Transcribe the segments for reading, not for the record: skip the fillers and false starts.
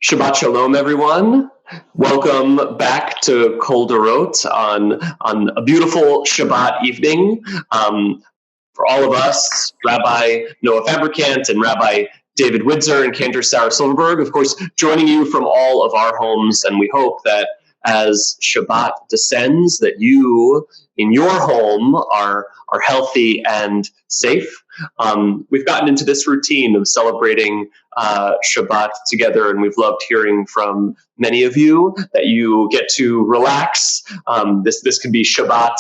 Shabbat Shalom, everyone. Welcome back to Kol Dorot on a beautiful Shabbat evening. For all of us, Rabbi Noah Fabricant and Rabbi David Widzer and Cantor Sarah Silverberg, of course, joining you from all of our homes. And we hope that as Shabbat descends, that you in your home are healthy and safe. We've gotten into this routine of celebrating Shabbat together, and we've loved hearing from many of you that you get to relax. This could be Shabbat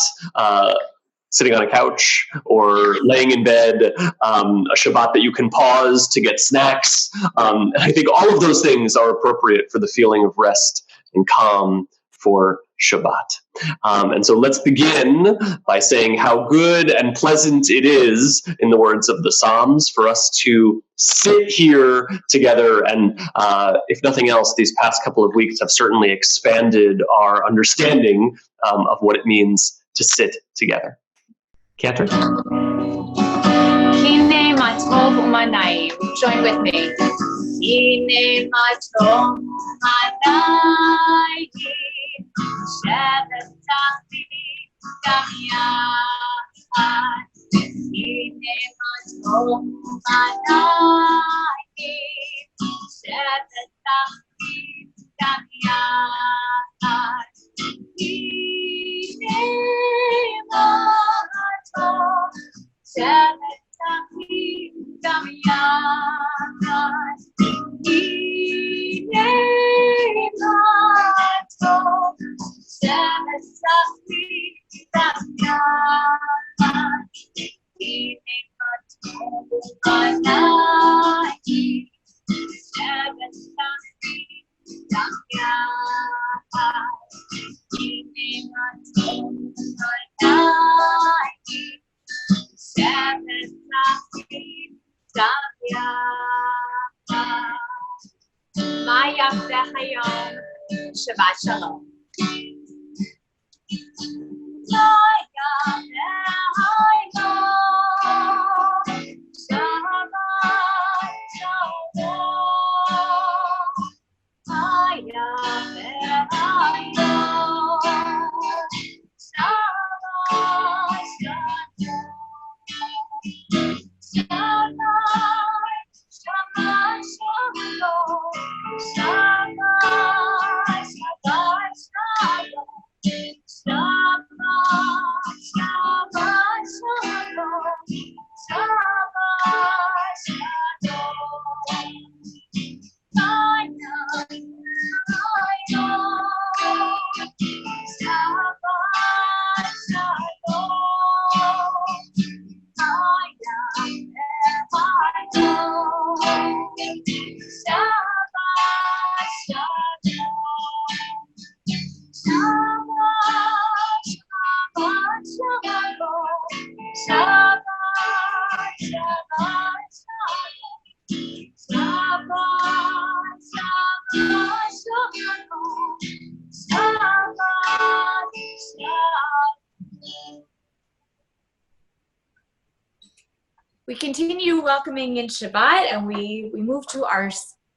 sitting on a couch or laying in bed, a Shabbat that you can pause to get snacks. And I think all of those things are appropriate for the feeling of rest and calm for Shabbat. And so let's begin by saying how good and pleasant it is, in the words of the Psalms, for us to sit here together. And if nothing else, these past couple of weeks have certainly expanded our understanding of what it means to sit together. Cantor? Hine matov umanayim. Join with me. Hine matov umanayim. Shabbat Shalom. Hine matov umanayim. Shabbat Shabbat Shalom. We continue welcoming in Shabbat, and we move to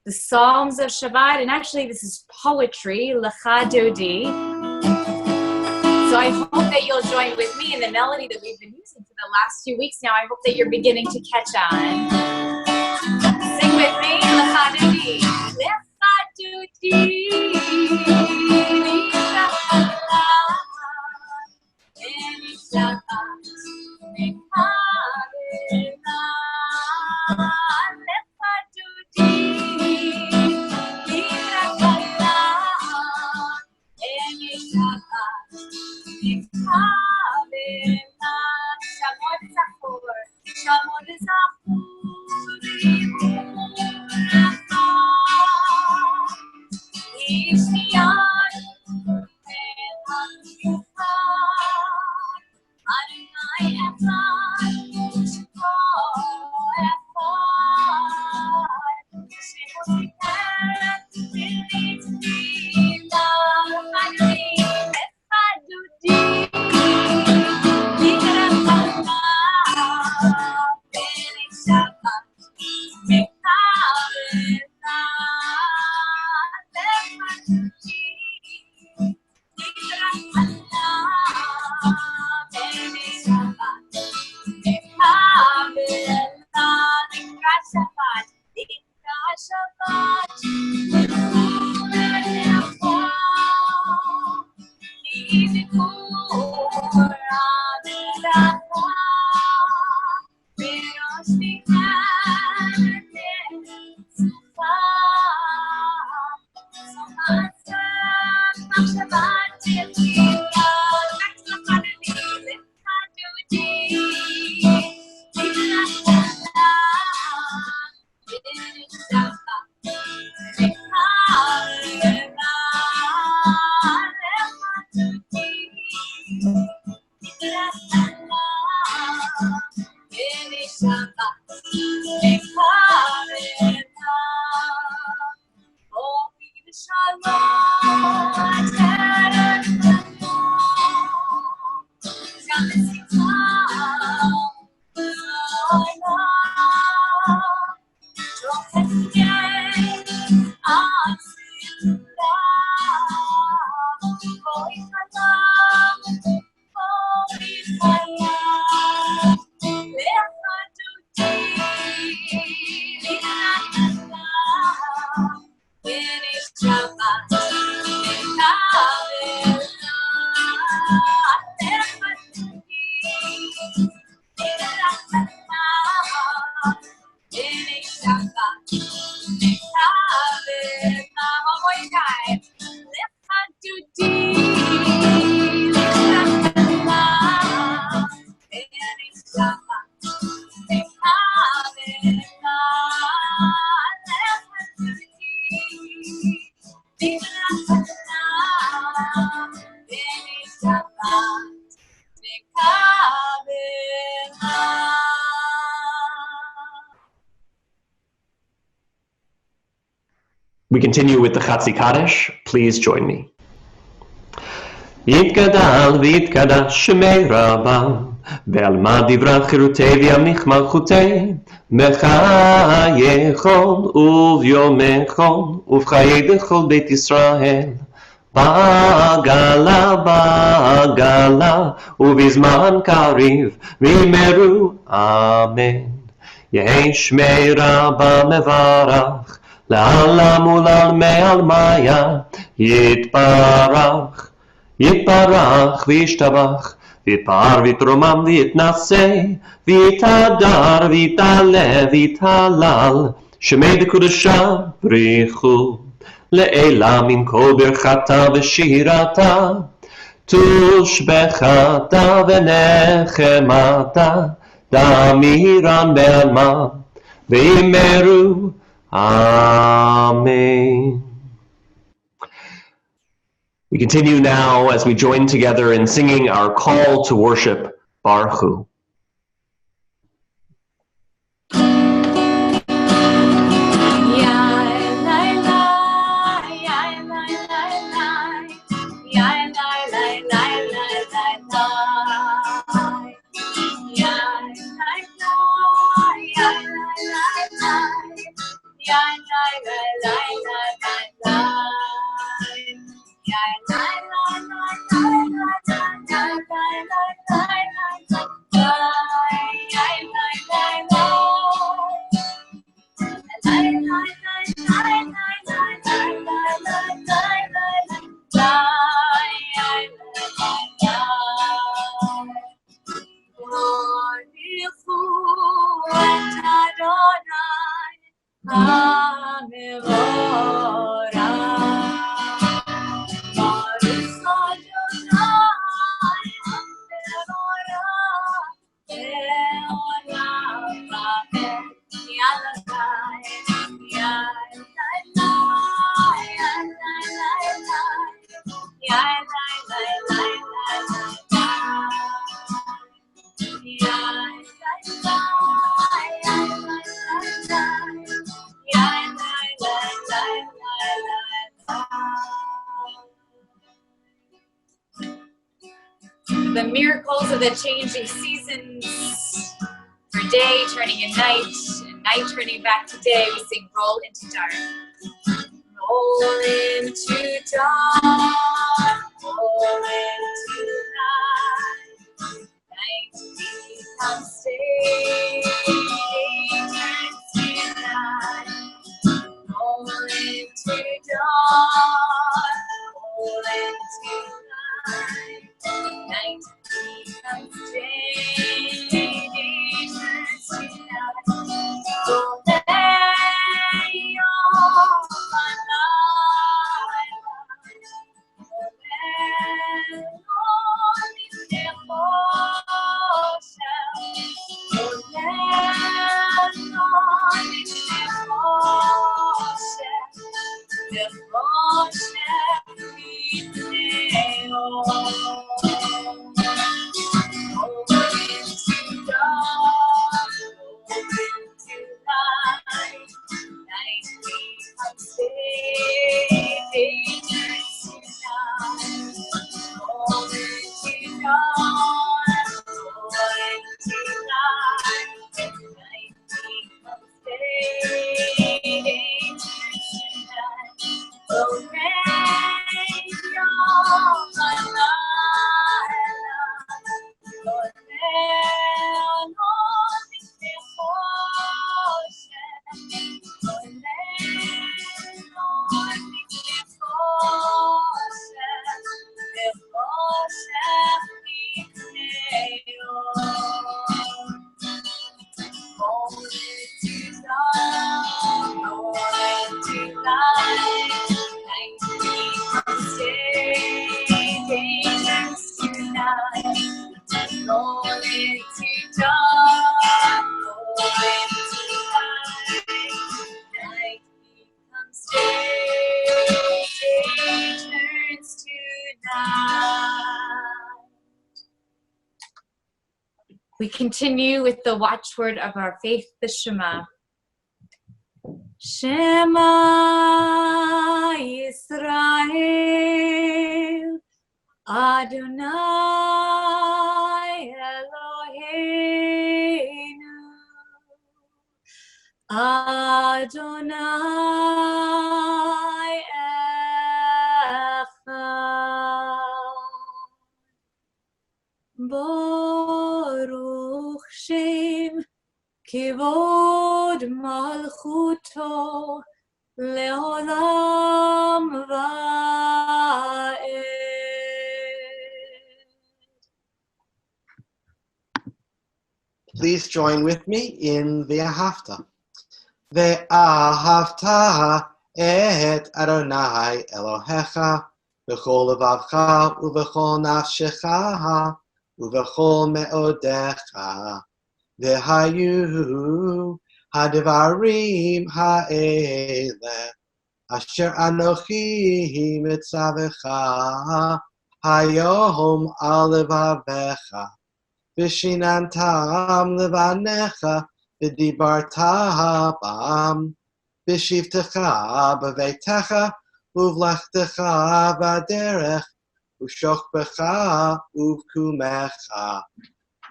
the Psalms of Shabbat, and actually this is poetry, Lecha Dodi. So I hope that you'll join with me in the melody that we've been using for the last few weeks now. I hope that you're beginning to catch on. Sing with me, Lecha Dodi. Lecha Dodi. We continue with the Chatzi Kaddish. Please join me. יתגדל ויתקדש שמי רבם, ועל מה דברה חירותי וימליך מלכותי, בחייכם וביומכם ובחיי בכל בית ישראל, בעגלה בעגלה ובזמן קריב ואמרו אמן. יהי שמי רבם מברך, לעלם ולעלמי עלמיה יתברך. יתברך וישתבח, ויתפאר ויתרומם ויתנשא, ויתהדר ויתעלה ויתהלל, שמי בקודשה בריחו, לעילה מן כל ברכתה ושירתה, תושבחתה ונחמתה, דמירן בעלמה, ואמרו אמן. We continue now as we join together in singing our call to worship, Baruch Hu. The miracles of the changing seasons, for day turning in night, and night turning back to day, we sing roll into dark. Roll into dawn, fall into light. Night becomes day, day turns to night. So lay all my life on in their ocean. So land on in their ocean. The ocean in their over into dark, over into light. Night becomes day, day turns to night. Over to dawn, over to light. Night becomes day, day turns to night. So rain your light. Lord, man, on the ocean. Lord, man, on the ocean. Over to dawn, over to light. Night becomes day, day turns to night. Over to dawn, over to light. Night becomes day, day turns to night. We continue with the watchword of our faith, the Shema. Shema Yisrael, Adonai Eloheinu, Adonai Echad. Baruch Shem Kivod Malchuto Leolam Va'ed. Please join with me in Ve'ahavta. Ve'ahavta et Adonai Elohecha b'chol levavcha u'b'chol nafshecha u'b'chol me'odecha. Ve'hayu ha'devarim ha'ele asher anochi mitzavecha hayom al levavecha v'shinantam levanecha v'dibarta bam v'shivtecha b'veitecha uv'lachtecha b'derech u'shokbecha uv'kumecha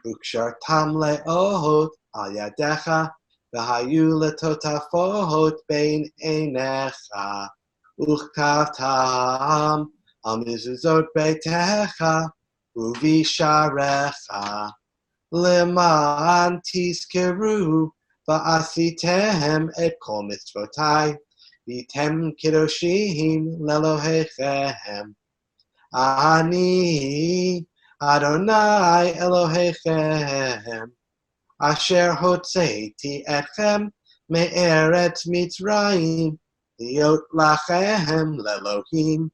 u'kshartam le'ot al yadecha v'hayu letotafot bein einecha u'chkavtam al mezuzot beitecha u'visharecha leman tizkeru va'asitem et kol mitzvotai v'tem kedoshim lelohechem. Ani Adonai Elohechem asher hotzeiti etchem me'eretz Mitzrayim liot lachem lelohim.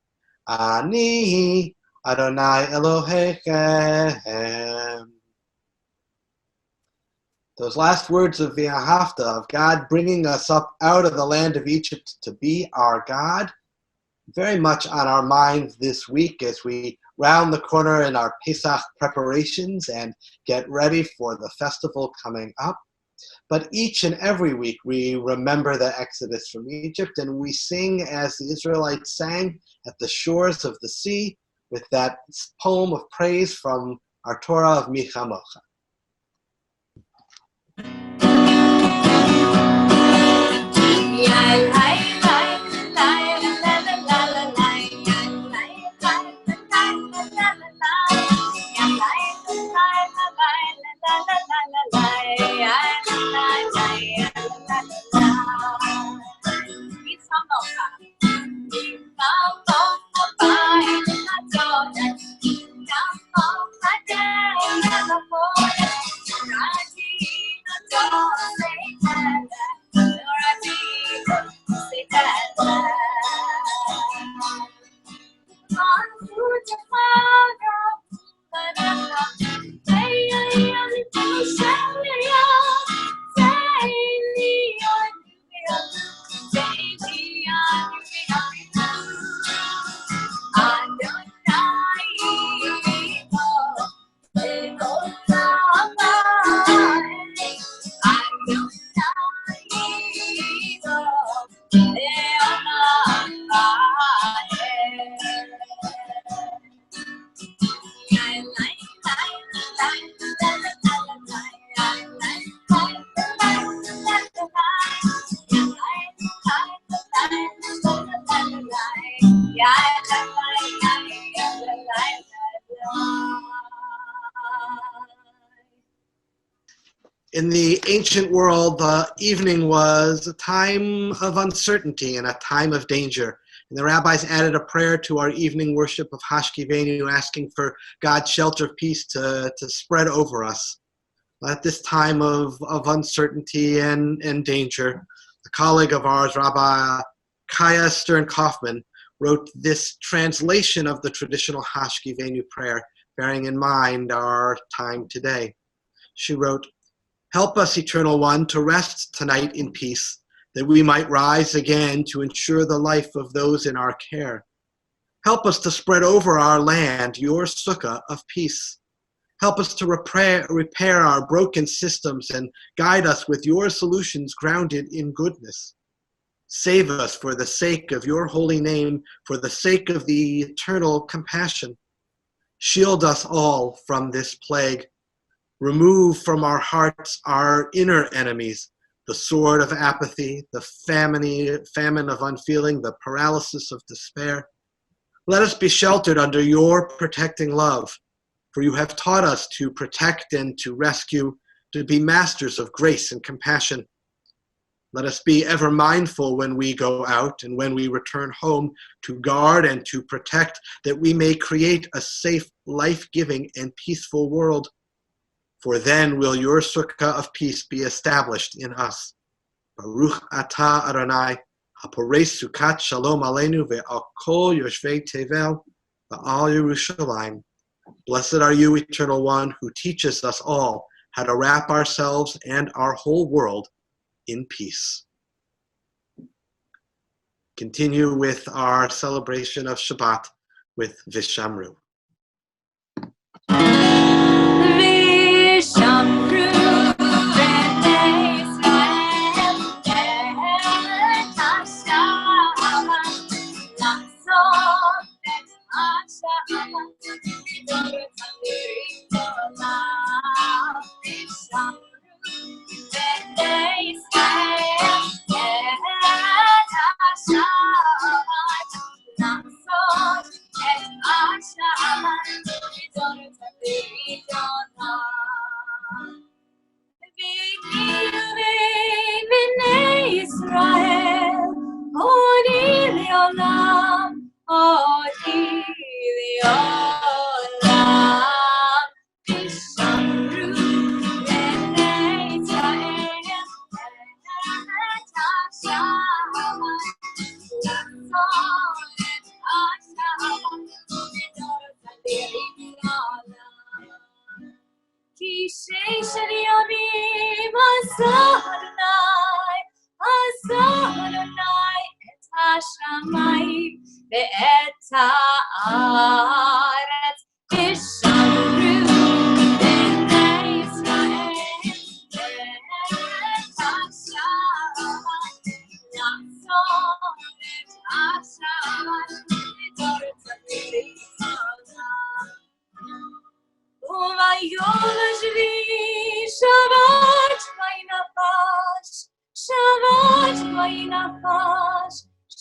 Ani Adonai Elohechem. Those last words of Ve'ahavta, of God bringing us up out of the land of Egypt to be our God, very much on our minds this week as we round the corner in our Pesach preparations and get ready for the festival coming up. But each and every week we remember the Exodus from Egypt, and we sing as the Israelites sang at the shores of the sea with that poem of praise from our Torah of Micha Mocha. In the ancient world, the evening was a time of uncertainty and a time of danger. And the rabbis added a prayer to our evening worship of Hashkivenu, asking for God's shelter of peace to spread over us. At this time of uncertainty and danger, a colleague of ours, Rabbi Kaya Stern-Kaufman, wrote this translation of the traditional Hashkivenu prayer, bearing in mind our time today. She wrote, "Help us, Eternal One, to rest tonight in peace, that we might rise again to ensure the life of those in our care. Help us to spread over our land your sukkah of peace. Help us to repair our broken systems and guide us with your solutions grounded in goodness. Save us for the sake of your holy name, for the sake of the eternal compassion. Shield us all from this plague. Remove from our hearts our inner enemies, the sword of apathy, the famine of unfeeling, the paralysis of despair. Let us be sheltered under your protecting love, for you have taught us to protect and to rescue, to be masters of grace and compassion. Let us be ever mindful when we go out and when we return home, to guard and to protect, that we may create a safe, life-giving, and peaceful world. For then will your sukkah of peace be established in us. Baruch atah Adonai, haporei sukkat shalom aleinu ve'al kol yoshvei tevel ve'al Yerushalayim. Blessed are you, Eternal One, who teaches us all how to wrap ourselves and our whole world in peace." Continue with our celebration of Shabbat with Vishamru. Vishamru.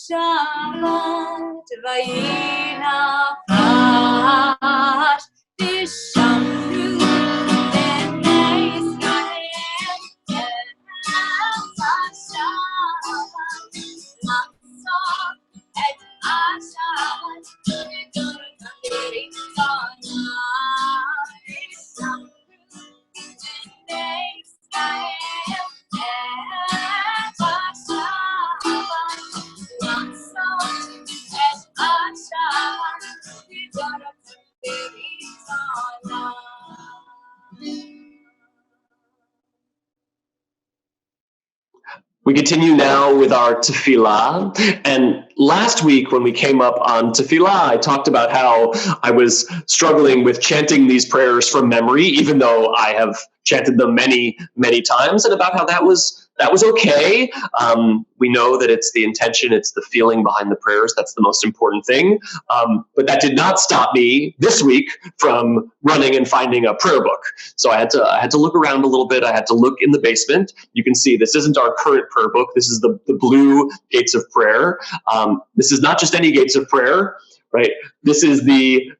Shabbat vayinafash Vishamru b'nei Yisrael Shabbat Lamsor et Ashavat Dorot Vishamru b'nei Yisrael We continue now with our tefillah. And last week when we came up on tefillah, I talked about how I was struggling with chanting these prayers from memory, even though I have chanted them many, many times, and about how that was okay. We know that it's the intention, it's the feeling behind the prayers. That's the most important thing. But that did not stop me this week from running and finding a prayer book. So I had to look around a little bit. I had to look in the basement. You can see this isn't our current prayer book. This is the blue Gates of Prayer. This is not just any Gates of Prayer, right? This is the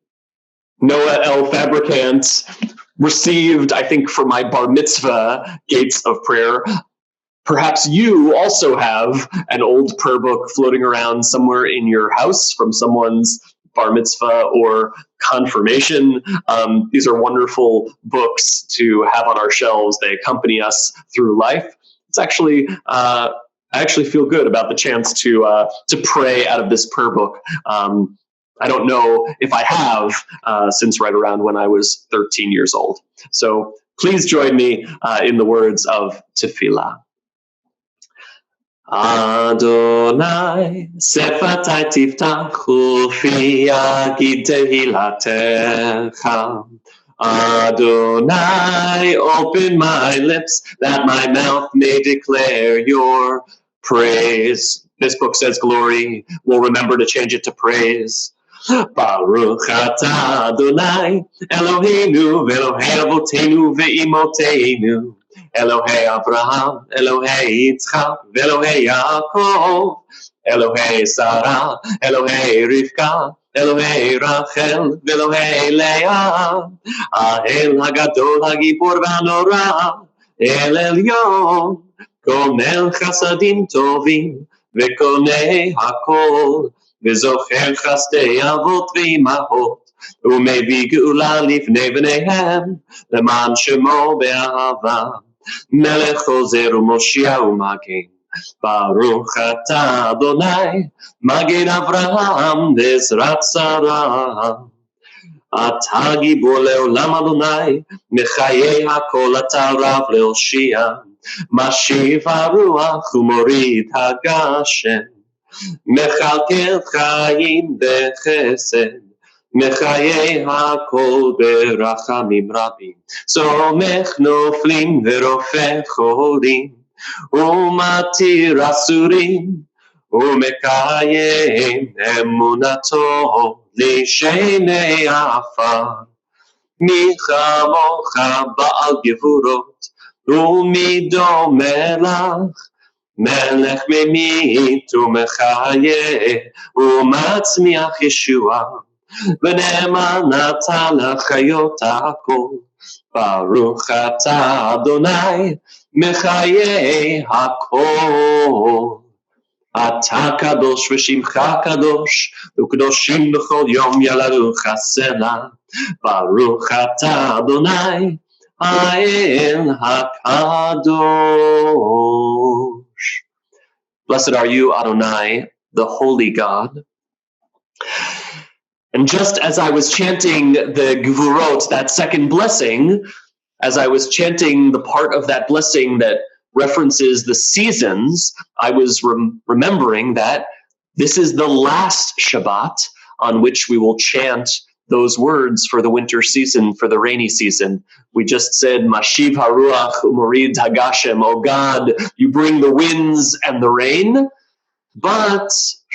Noah L. Fabricant received, I think, for my bar mitzvah gates of prayer. Perhaps you also have an old prayer book floating around somewhere in your house from someone's bar mitzvah or confirmation. These are wonderful books to have on our shelves. They accompany us through life. It's actually, I actually feel good about the chance to pray out of this prayer book. I don't know if I have since right around when I was 13 years old. So please join me in the words of Tefillah. Adonai, sefatai tiftach ufi yagid tehilatecha. Adonai, open my lips that my mouth may declare your praise. This book says glory. We'll remember to change it to praise. Baruch atah Adonai, Eloheinu ve'Elohei avotenu ve'imotenu. Elohei Abraham, Elohei Yitzchak, Elohei Yaakov, Elohei Sarah, Elohei Rivka, Elohei Rachel, Elohei Leah, Ha'el Hagadol Hagibor V'Hanora, El Elyon, Gomel Chasadim Tovim, V'Konei Hakol, V'Zocher Chasdei Avot V'Imahot, U'Mevi Geula Lifnei B'neihem, Leman Shemo Be'ahava. Melech Chozer u'Moshiach u'Magen. Baruch atah Adonai, Magen Avraham ve'Ezrat Sarah. Atah Gibor le'olam Adonai, Mechayei hakol atah Rav le'Hoshia. Mashiv haruach u'morid hagashem. Mechalkel chayim b'chesed. Mechayei hakol berachamim rabim. Somech noflim verofeh cholim. Umatir asurim. Umekayem emunato lishenei afar. Michamocha ba'al gevurot. Umido melach. Melech memit umechayeh. Umatzmiach Yeshua. ונאמן אתה לחיות הכל. ברוך אתה אדוני מחיי הכל. אתה קדוש ושמך קדוש, וקדושים בכל יום ילדוך סלע. ברוך אתה אדוני האל הקדוש. Blessed are you, Adonai, the holy God. And just as I was chanting the Gevurot, that second blessing, as I was chanting the part of that blessing that references the seasons, I was remembering that this is the last Shabbat on which we will chant those words for the winter season, for the rainy season. We just said, Mashiv haruach u'morid hagashem, oh God, you bring the winds and the rain. But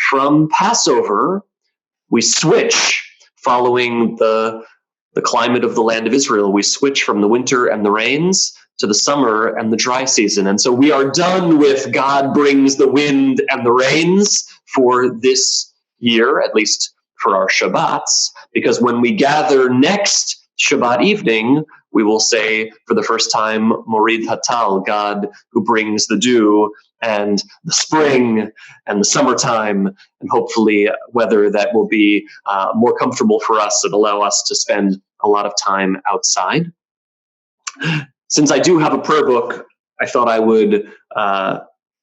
from Passover, we switch, following the climate of the land of Israel. We switch from the winter and the rains to the summer and the dry season. And so we are done with God brings the wind and the rains for this year, at least for our Shabbats, because when we gather next Shabbat evening, we will say for the first time, Morid Hatal, God who brings the dew and the spring and the summertime, and hopefully weather that will be more comfortable for us and allow us to spend a lot of time outside. Since I do have a prayer book, I thought I would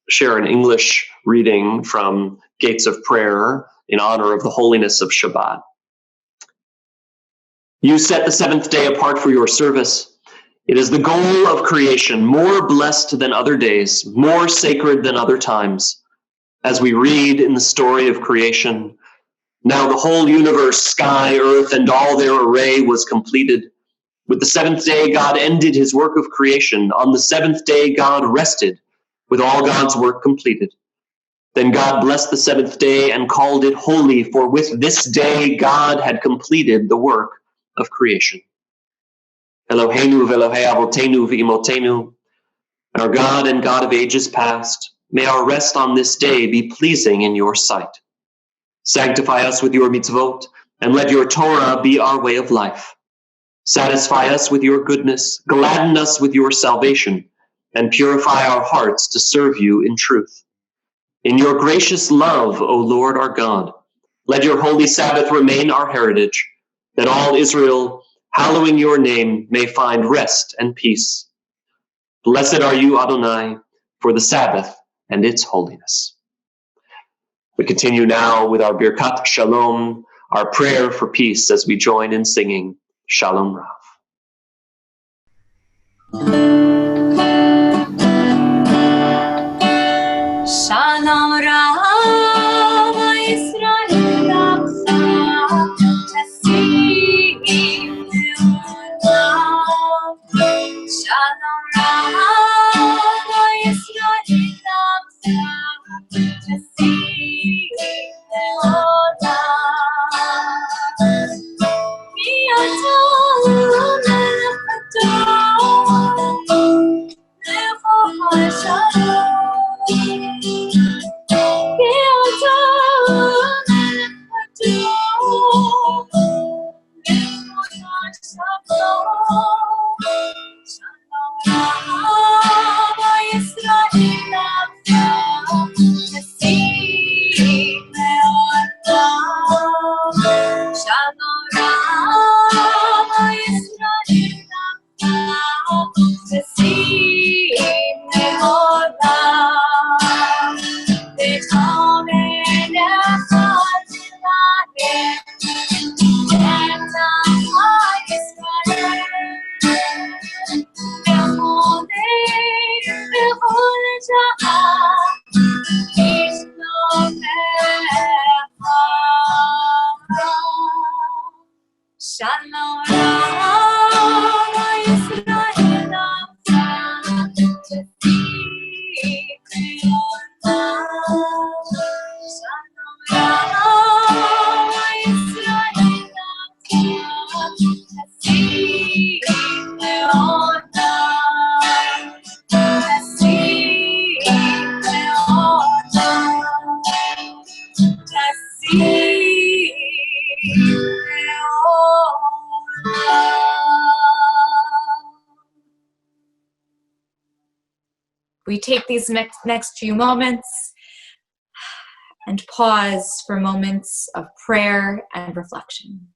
share an English reading from Gates of Prayer in honor of the holiness of Shabbat. You set the seventh day apart for your service. It is the goal of creation, more blessed than other days, more sacred than other times. As we read in the story of creation, now the whole universe, sky, earth, and all their array was completed. With the seventh day, God ended his work of creation. On the seventh day, God rested, with all God's work completed. Then God blessed the seventh day and called it holy, for with this day God had completed the work of creation. Eloheinu ve'Elohei avotenu ve'imotenu, our God and God of ages past, may our rest on this day be pleasing in your sight. Sanctify us with your mitzvot, and let your Torah be our way of life. Satisfy us with your goodness, gladden us with your salvation, and purify our hearts to serve you in truth. In your gracious love, O Lord our God, let your holy Sabbath remain our heritage, that all Israel, hallowing your name, may find rest and peace. Blessed are you, Adonai, for the Sabbath and its holiness. We continue now with our Birkat Shalom, our prayer for peace, as we join in singing Shalom Rav. Shalom Rav Yisrael Tasim Le'olam. Shalom Rav Yisrael Tasim We take these next few moments and pause for moments of prayer and reflection.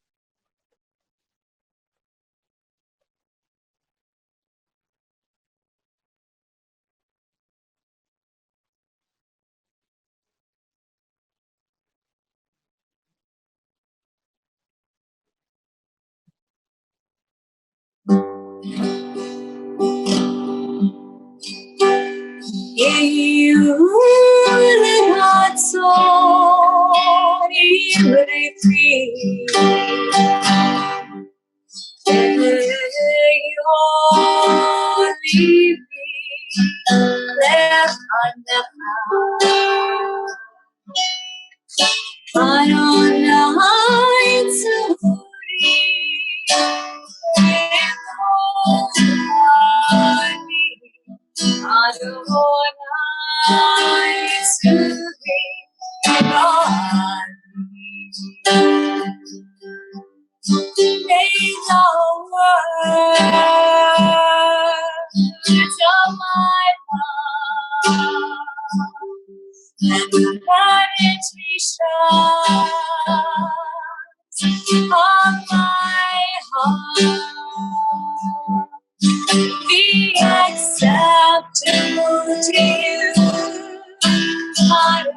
Be acceptable to you. I don't know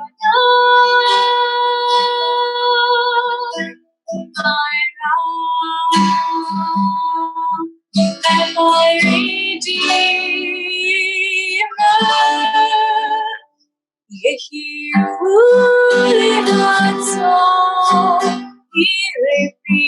and my Redeemer. Yehiyu le'atzo yirefi.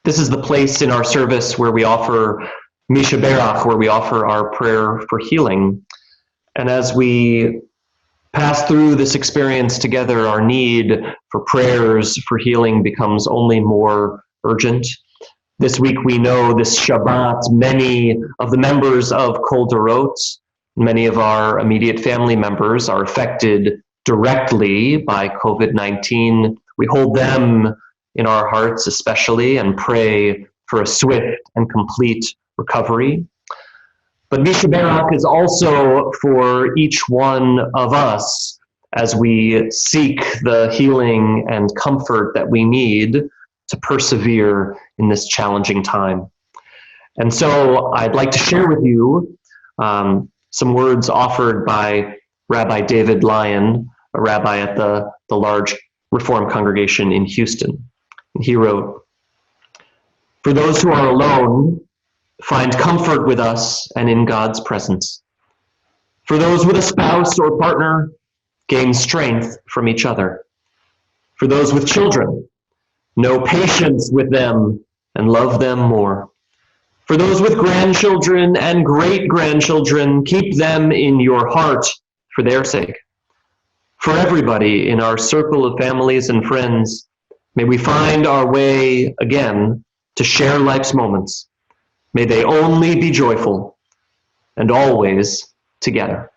This is the place in our service where we offer Misha Berach, where we offer our prayer for healing. And as we pass through this experience together, our need for prayers for healing becomes only more urgent. This week we know this Shabbat, many of the members of Kol Dorot, many of our immediate family members are affected directly by COVID-19. We hold them in our hearts especially and pray for a swift and complete recovery. But Misha Berach is also for each one of us as we seek the healing and comfort that we need to persevere in this challenging time. And so I'd like to share with you some words offered by Rabbi David Lyon, a rabbi at the large Reform congregation in Houston. And he wrote, "For those who are alone, find comfort with us and in God's presence. For those with a spouse or partner, gain strength from each other. For those with children, know patience with them and love them more. For those with grandchildren and great-grandchildren, keep them in your heart for their sake. For everybody in our circle of families and friends, may we find our way again to share life's moments. May they only be joyful and always together."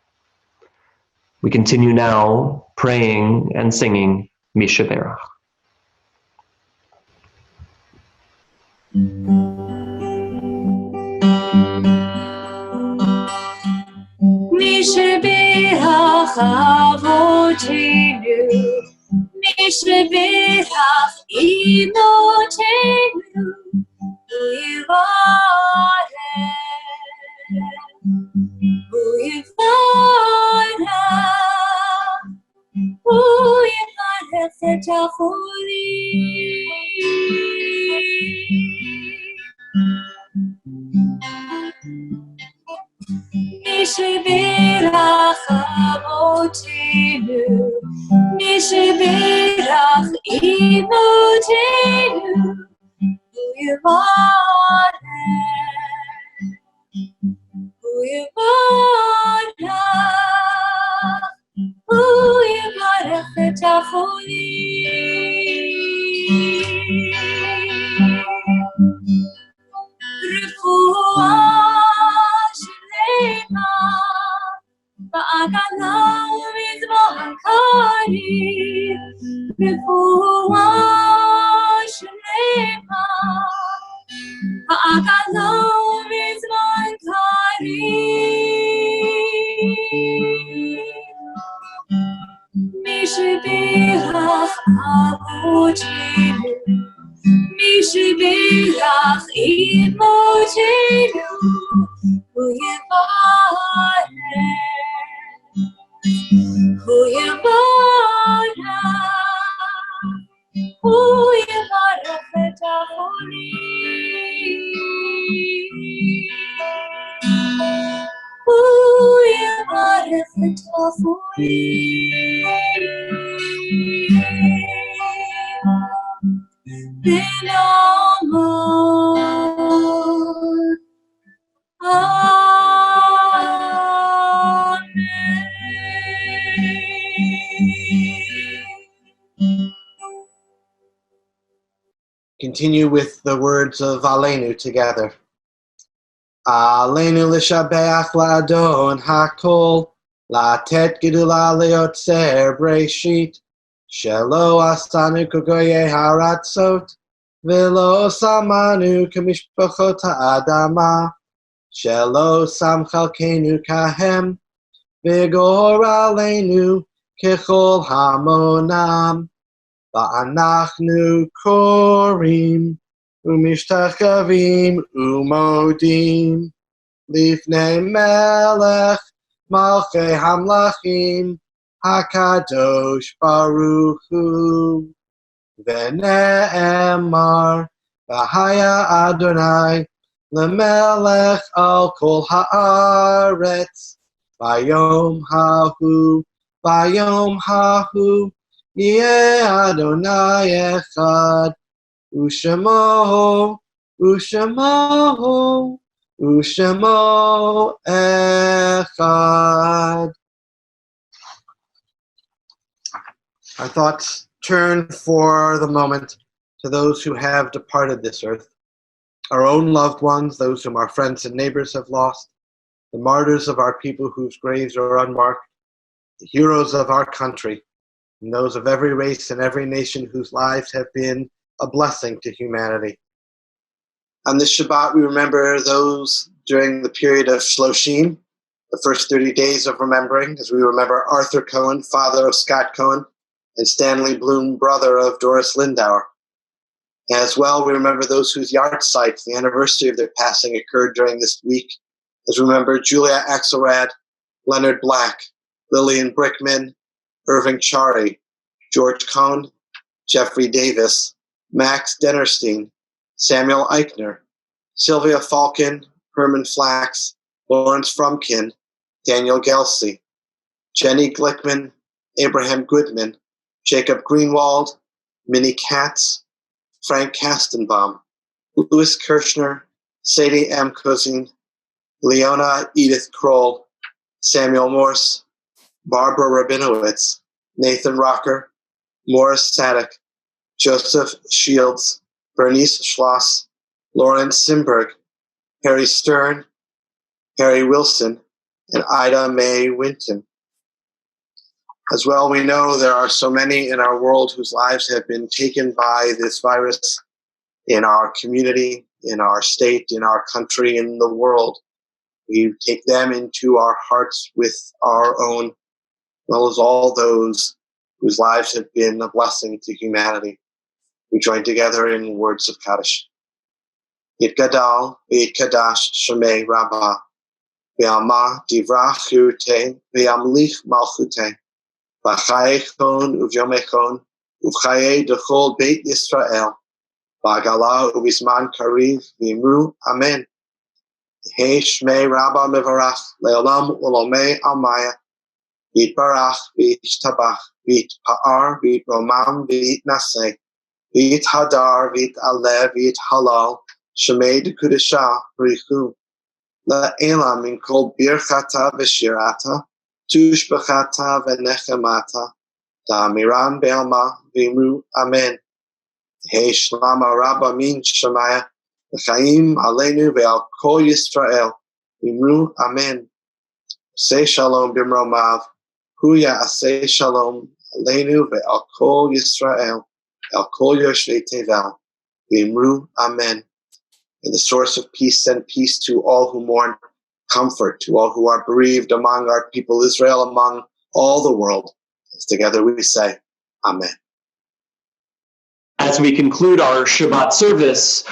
We continue now praying and singing Misha Berach. Misha Berach Avotenu, Misha Berach Imotenu, Misha Berach Avotenu, Misha Berach Imotenu, Misha Berach Avotenu, Misha Berach Imotenu, Hu Yevarech et Achonim, Hu Yevarech et Achonim, B'Namor. Continue with the words of Aleinu together. Aleinu l'shabeach la'adon hakol, la'tet gedula le'otzer breshit, shelo asanu kogoye haratzot, velo samanu kamishpachot ha'adama, shelo sam chalkenu kahem, vigor aleinu kechol hamonam, va'anachnu korim, umishtachavim umodim, lifnei melech malchei hamlachim, hakadosh baruch hu, v'ne'emar, v'haya Adonai, lemelech al kol haaretz, vayom hahu, yeh Adonai echad, Ushemo Ushamo Echad. Our thoughts turn for the moment to those who have departed this earth, our own loved ones, those whom our friends and neighbors have lost, the martyrs of our people whose graves are unmarked, the heroes of our country, and those of every race and every nation whose lives have been a blessing to humanity. On this Shabbat, we remember those during the period of Shloshim, the first 30 days of remembering, as we remember Arthur Cohen, father of Scott Cohen, and Stanley Bloom, brother of Doris Lindauer. As well, we remember those whose yahrzeit, the anniversary of their passing, occurred during this week, as we remember Julia Axelrad, Leonard Black, Lillian Brickman, Irving Chari, George Cohn, Jeffrey Davis, Max Dennerstein, Samuel Eichner, Sylvia Falcon, Herman Flax, Lawrence Frumkin, Daniel Gelsey, Jenny Glickman, Abraham Goodman, Jacob Greenwald, Minnie Katz, Frank Kastenbaum, Louis Kirshner, Sadie M. Cousin, Leona Edith Kroll, Samuel Morse, Barbara Rabinowitz, Nathan Rocker, Morris Sadek, Joseph Shields, Bernice Schloss, Lawrence Simberg, Harry Stern, Harry Wilson, and Ida Mae Winton. As well, we know there are so many in our world whose lives have been taken by this virus in our community, in our state, in our country, in the world. We take them into our hearts with our own, as well as all those whose lives have been a blessing to humanity. We join together in words of Kaddish. Yitgadal v'yitkadash shemei Rabbah, v'yama divrach chirutei, v'yamlich malchutei, v'chayechon uvyomechon, uvchaye dechol beit Yisrael, v'agala uvizman kariv v'imru amen. Hey shmei Rabbah mevarach, le'olam u'lomei almaya, v'yitbarach v'yishtabach, v'yitpa'ar v'yitromam v'yitnaseh, v'yithadar v'yit'aleh v'yithalal, shemei dekudesha b'richu, le'elam min kol birchata v'shirata, tushbachata v'nechemata, da'amiran be'alma v'imru amen. Hey shlama Rabbah min shemaya, v'chaim aleinu ve'al kol Yisrael, v'imru amen. Say shalom b'mromav, hu ya'aseh shalom aleinu ve'al kol Yisrael, el kol yoshvei tevel, v'imru amen. May the source of peace send peace to all who mourn, comfort to all who are bereaved among our people Israel, among all the world. As together we say, amen. As we conclude our Shabbat service,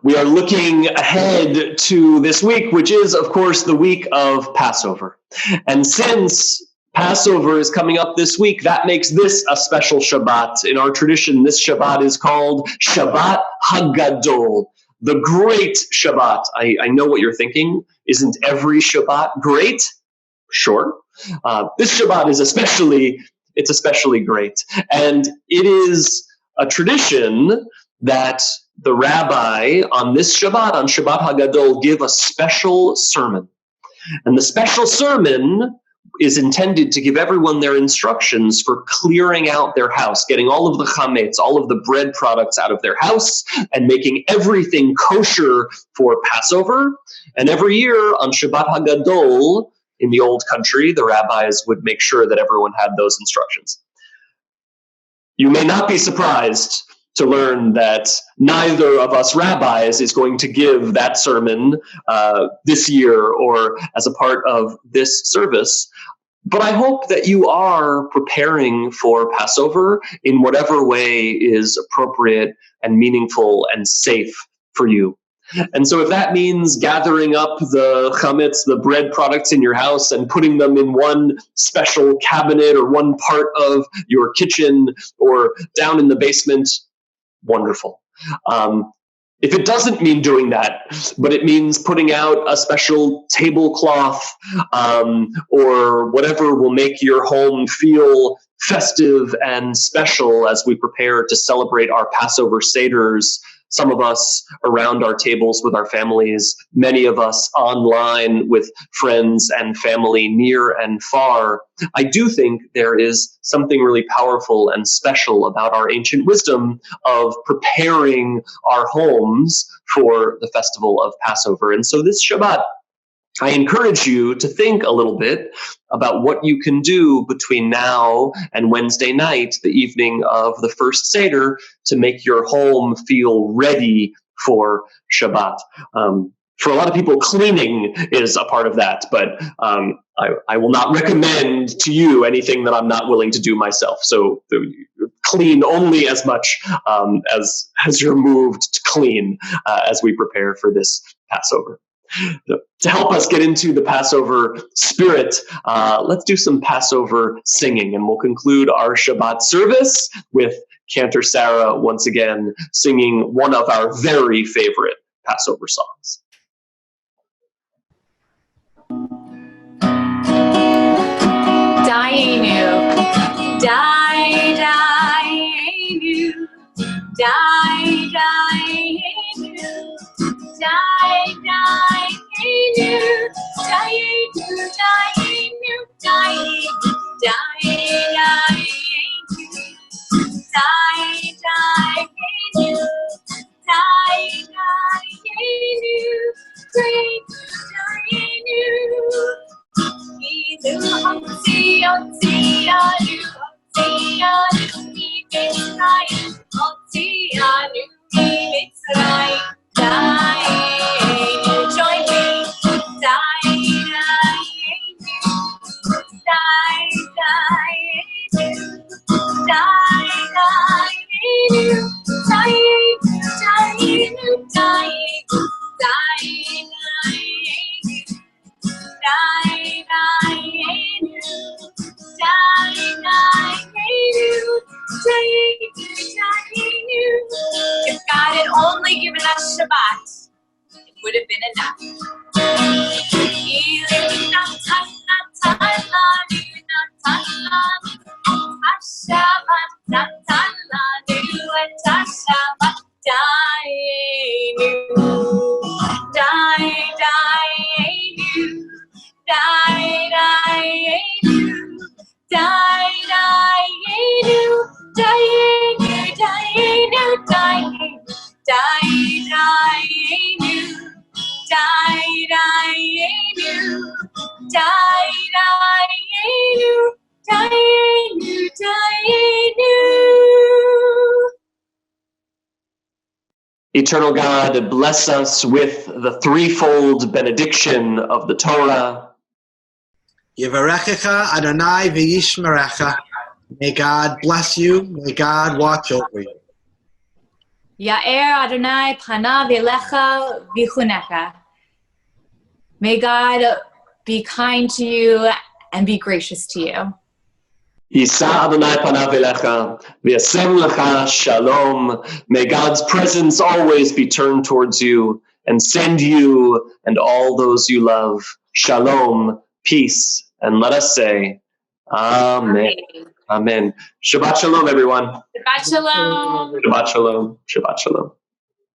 we are looking ahead to this week, which is, of course, the week of Passover. And since Passover is coming up this week, that makes this a special Shabbat. In our tradition, this Shabbat is called Shabbat Hagadol, the Great Shabbat. I know what you're thinking. Isn't every Shabbat great? Sure. This Shabbat is especially great. And it is a tradition that the rabbi on this Shabbat, on Shabbat Hagadol, give a special sermon. And the special sermon is intended to give everyone their instructions for clearing out their house, getting all of the chametz, all of the bread products out of their house, and making everything kosher for Passover. And every year on Shabbat Hagadol, in the old country, the rabbis would make sure that everyone had those instructions. You may not be surprised to learn that neither of us rabbis is going to give that sermon this year or as a part of this service. But I hope that you are preparing for Passover in whatever way is appropriate and meaningful and safe for you. And so if that means gathering up the chametz, the bread products in your house, and putting them in one special cabinet or one part of your kitchen or down in the basement, wonderful. If it doesn't mean doing that, but it means putting out a special tablecloth or whatever will make your home feel festive and special as we prepare to celebrate our Passover Seders some of us around our tables with our families, many of us online with friends and family near and far, I do think there is something really powerful and special about our ancient wisdom of preparing our homes for the festival of Passover. And so this Shabbat, I encourage you to think a little bit about what you can do between now and Wednesday night, the evening of the first Seder, to make your home feel ready for Shabbat. For a lot of people, cleaning is a part of that, but I will not recommend to you anything that I'm not willing to do myself. So clean only as much as you're moved to clean as we prepare for this Passover. To help us get into the Passover spirit, let's do some Passover singing, and we'll conclude our Shabbat service with Cantor Sarah once again singing one of our very favorite Passover songs. Dayenu, Dayenu, Dayenu, join me. If God had only given us Shabbat, it would have been enough. Eternal God, bless us with the threefold benediction of the Torah. Yivarechecha Adonai v'yishmerecha. May God bless you. May God watch over you. Ya'er Adonai panav elecha v'chunecha. May God be kind to you and be gracious to you. Yisa Adonai panav elecha v'yasem lecha shalom. May God's presence always be turned towards you and send you and all those you love shalom, peace, and let us say, Amen. Amen. Shabbat Shalom, everyone. Shabbat Shalom. Shabbat Shalom. Shabbat Shalom.